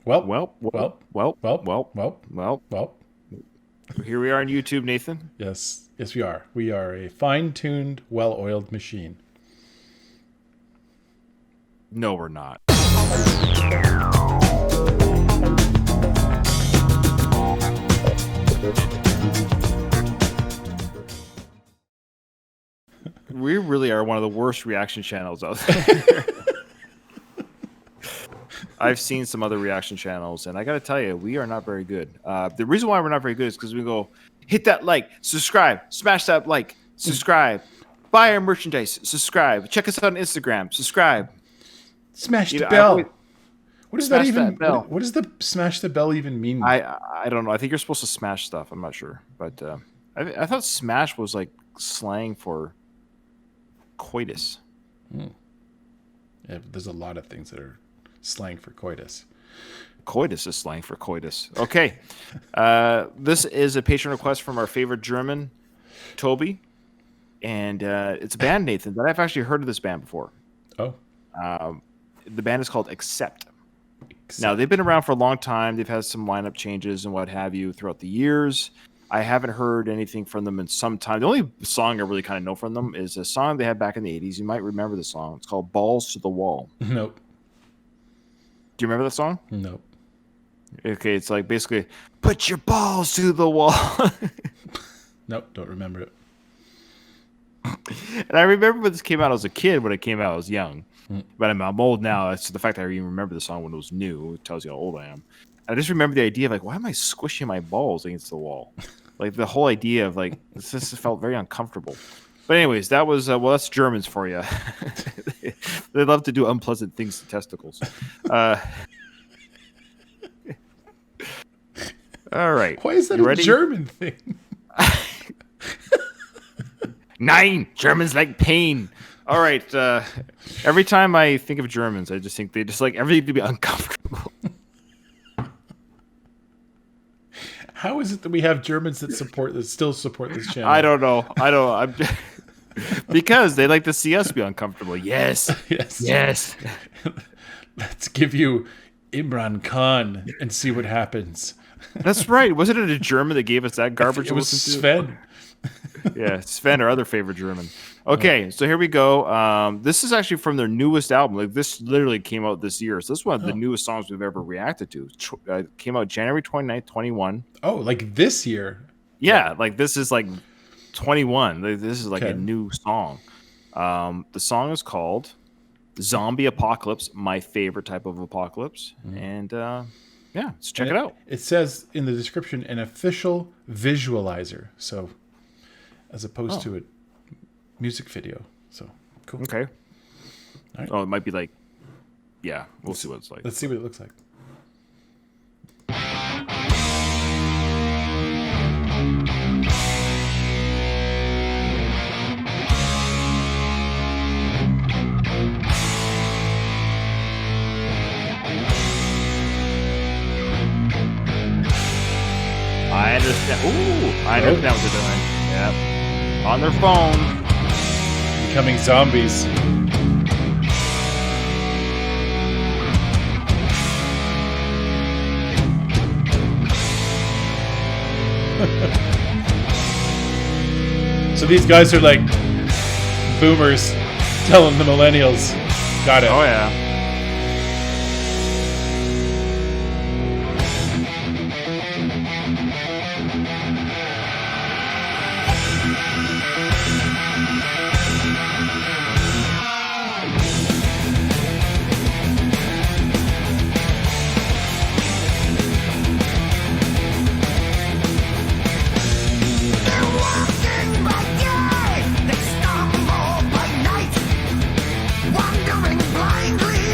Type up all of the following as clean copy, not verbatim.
Well, Well, well, well, well, well, well, well, well. well. Here we are on YouTube, Nathan. Yes, yes, we are. We are a fine-tuned, well-oiled machine. No, we're not. We really are one of the worst reaction channels out there. I've seen some other reaction channels, and I got to tell you, we are not very good. The reason why we're not very good is because we go, hit that like, subscribe, smash that like, subscribe, buy our merchandise, subscribe, check us out on Instagram, subscribe. Smash You the know, I always bell. What does that smash even? that bell. What does the smash the bell even mean? I don't know. I think you're supposed to smash stuff. I'm not sure, but I thought smash was like slang for coitus. Yeah, there's a lot of things that are slang for coitus. Coitus is slang for coitus. Okay. This is a patron request from our favorite German, Toby. And it's a band, Nathan, that I've actually heard of this band before. Oh, The band is called Accept. Now, they've been around for a long time. They've had some lineup changes and what have you throughout the years. I haven't heard anything from them in some time. The only song I really kind of know from them is a song they had back in the 80s. You might remember the song. It's called Balls to the Wall. nope, Do you remember that song? nope. Okay, it's like basically, put your balls to the wall. Nope, don't remember it. And I remember when this came out as a kid. When it came out, I was young. But I'm old now. So the fact that I even remember the song when it was new, it tells you how old I am. I just remember the idea of like, why am I squishing my balls against the wall? Like the whole idea of like, this just felt very uncomfortable. But anyways, that was, well, that's Germans for you. They love to do unpleasant things to testicles. All right. Why is that You a ready? German thing? Nein, Germans like pain. All right. Every time I think of Germans, I just think they just like everything to be uncomfortable. How is it that we have Germans that still support this channel? I don't know. I'm because they like to see us be uncomfortable. Yes. Yes. Yes. Let's give you Imran Khan and see what happens. That's right. Wasn't it a German that gave us that garbage? It was to listen to? Sven. Yeah, Sven, our other favorite German. Okay, so here we go. This is actually from their newest album. Like this literally came out this year. So this is one of the newest songs we've ever reacted to. Came out January 29th, 21. Oh, like this year? Yeah, like this is like 21. This is like Okay. a new song. The song is called Zombie Apocalypse, my favorite type of apocalypse. And yeah, let's check it out. It says in the description an official visualizer. So as opposed to a music video. So cool. Okay. All right. Oh, it might be like, yeah, we'll see what it's like. Let's see what it looks like. I understand. Ooh, I understand what they're doing. Yep. On their phone. Becoming zombies. So these guys are like boomers telling the millennials, got it. Oh, yeah. Wandering blindly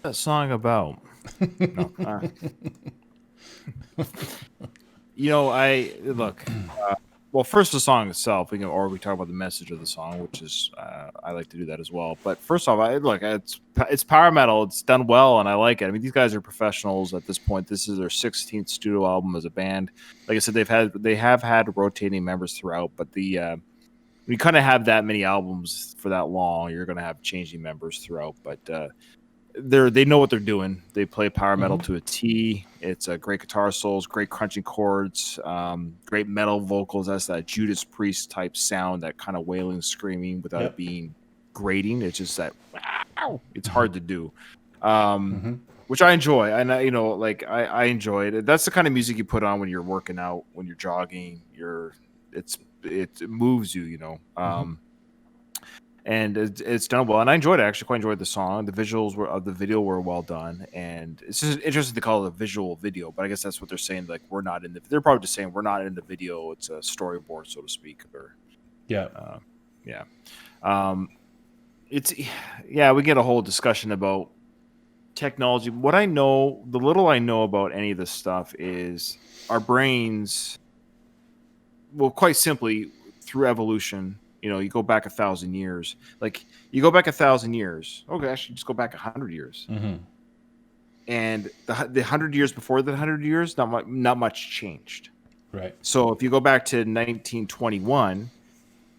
That song about? No. I look. Well, first the song itself, or we talk about the message of the song, which is I like to do that as well. But first off, it's power metal. It's done well, and I like it. I mean, these guys are professionals at this point. This is their 16th studio album as a band. Like I said, they have had rotating members throughout, but when you kind of have that many albums for that long, you're going to have changing members throughout. But they know what they're doing. They play power metal to a T. It's a great guitar solos, great crunching chords, great metal vocals. That's that Judas Priest type sound, that kind of wailing, screaming without it being grating. It's just that wow. It's hard to do, which I enjoy. And I enjoy it. That's the kind of music you put on when you're working out, when you're jogging. It moves you. And it's done well, and I enjoyed it. I actually quite enjoyed the song. The visuals of the video were well done, and it's just interesting to call it a visual video. But I guess that's what they're saying. Like they're probably just saying we're not in the video. It's a storyboard, so to speak. Or we get a whole discussion about technology. The little I know about any of this stuff is our brains. Well, quite simply, through evolution. You go back 1,000 years. Like, you go back 1,000 years. Okay, actually, just go back 100 years. And the 100 years before the 100 years, not much changed. Right. So if you go back to 1921,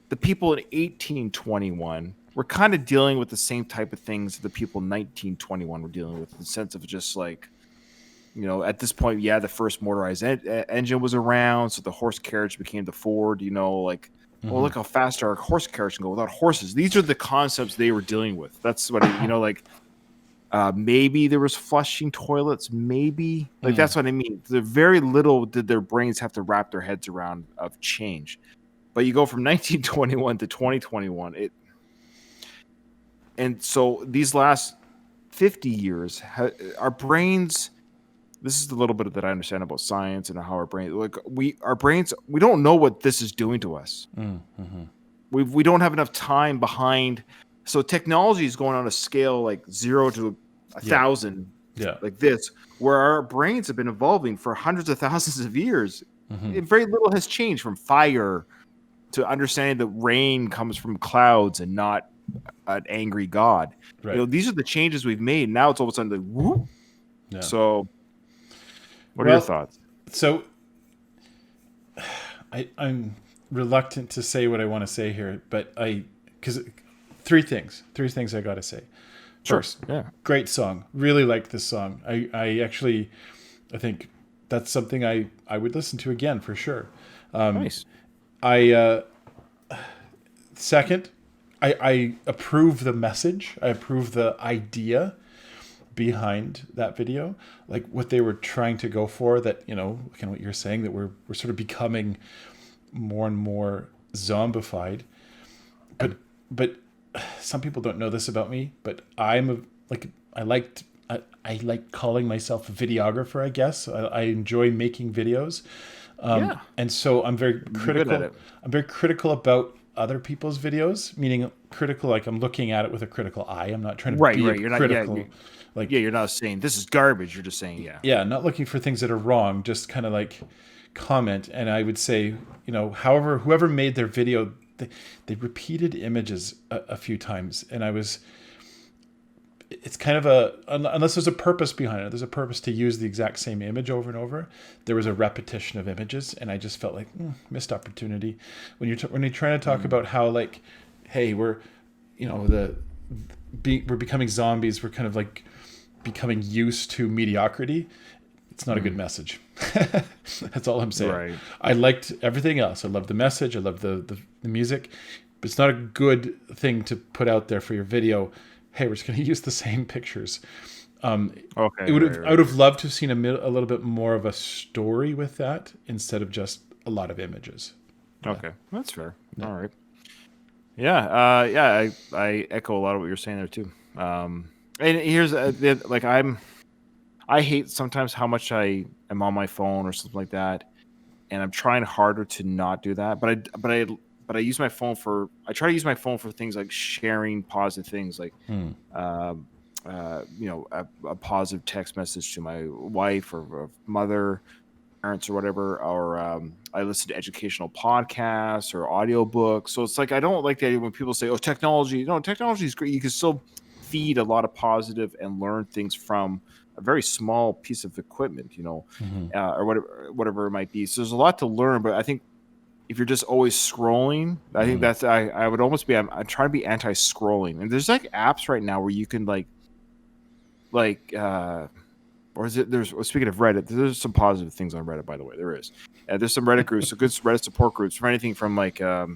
the people in 1821 were kind of dealing with the same type of things that the people in 1921 were dealing with, in the sense of just like, at this point, the first motorized engine was around, so the horse carriage became the Ford, well, look how fast our horse carriage can go without horses. These are the concepts they were dealing with. That's what maybe there was flushing toilets. Maybe that's what I mean. Very little did their brains have to wrap their heads around of change. But you go from 1921 to 2021, and so these last 50 years, our brains. This is the little bit that I understand about science and how our brains, we don't know what this is doing to us. We don't have enough time behind. So technology is going on a scale like 0 to 1,000, like this, where our brains have been evolving for hundreds of thousands of years. Very little has changed, from fire to understanding that rain comes from clouds and not an angry God. Right. These are the changes we've made. Now it's all of a sudden like, whoop. Yeah. So. What are your thoughts? So I'm reluctant to say what I want to say here, but because three things I got to say. First, great song. Really liked this song. I think that's something I would listen to again for sure. Nice. Second, I approve the message. I approve the idea behind that video, like what they were trying to go for, that kind of what you're saying, that we're sort of becoming more and more zombified. But some people don't know this about me, but I like calling myself a videographer, I guess. I enjoy making videos. And so I'm very critical. I'm very critical about other people's videos, meaning critical, like I'm looking at it with a critical eye. I'm not trying to be critical. You're not saying this is garbage. You're just saying, not looking for things that are wrong, just kind of like comment. And I would say, whoever made their video, they repeated images a few times. And it's kind of unless there's a purpose behind it, there's a purpose to use the exact same image over and over. There was a repetition of images, and I just felt like missed opportunity. When you're trying to talk about how, like, hey, we're becoming zombies, we're kind of like becoming used to mediocrity. It's not a good message. That's all I'm saying. Right. I liked everything else. I love the message. I love the music, but it's not a good thing to put out there for your video. Hey, we're just going to use the same pictures. I would have loved to have seen a little bit more of a story with that instead of just a lot of images. Okay, that's fair. Yeah. All right. Yeah, I echo a lot of what you're saying there too. And here's I hate sometimes how much I am on my phone or something like that, and I'm trying harder to not do that. But but I try to use my phone for things like sharing positive things, like a positive text message to my wife or mother, parents or whatever, or I listen to educational podcasts or audiobooks. So it's like I don't like the idea when people say, "Oh, technology." No, technology is great. You can still feed a lot of positive and learn things from a very small piece of equipment, or whatever it might be. So there's a lot to learn, but I think if you're just always scrolling, I think that's I would almost be I'm trying to be anti-scrolling. And there's like apps right now where you can or is it speaking of Reddit, there's some positive things on Reddit, by the way. There is. There's some Reddit groups, so good Reddit support groups for anything from like a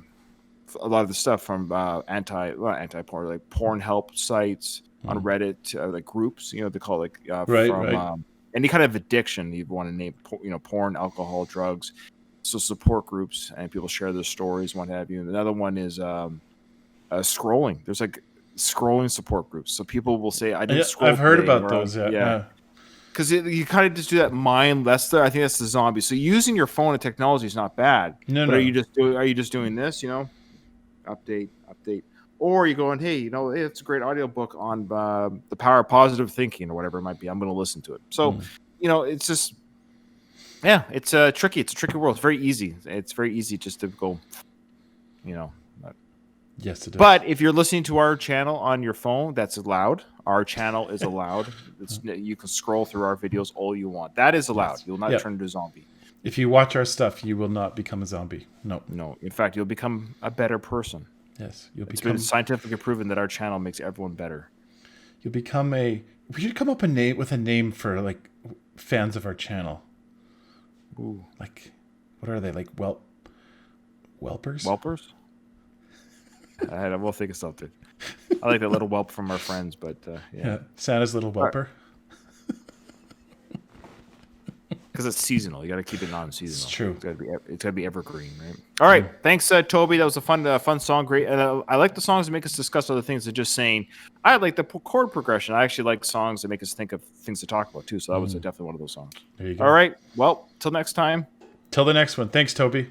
lot of the stuff from anti-porn, like porn help sites on Reddit, like groups, they call it like any kind of addiction you want to name, porn, alcohol, drugs. So support groups and people share their stories, what have you. And another one is scrolling. There's like scrolling support groups. So people will say, "I didn't scroll." I've heard today, about those. Yeah. Because you kind of just do that mindless. I think that's the zombie. So using your phone and technology is not bad. But are you just doing this? Update, or you going, hey, it's a great audiobook on the power of positive thinking or whatever it might be. I'm going to listen to it. So, it's just, it's tricky. It's a tricky world. It's very easy. It's very easy just to go, Yes, it is. But if you're listening to our channel on your phone, that's allowed. Our channel is allowed. You can scroll through our videos all you want. That is allowed. Yes. You'll not turn into a zombie. If you watch our stuff, you will not become a zombie. No. In fact, you'll become a better person. Yes, It's been scientifically proven that our channel makes everyone better. You'll become We should come up with a name for like fans of our channel. Ooh. Like, what are they, like? Welpers? Welpers? We'll think of something. I like that little whelp from our friends, but yeah. Santa's little whelper. Because it's seasonal. You got to keep it non-seasonal. It's true. It's got to be evergreen, right? All right. Thanks, Toby. That was a fun song. Great. And I like the songs that make us discuss other things than just saying, I like the chord progression. I actually like songs that make us think of things to talk about, too. So that was definitely one of those songs. There you go. All right. Well, till next time. Till the next one. Thanks, Toby.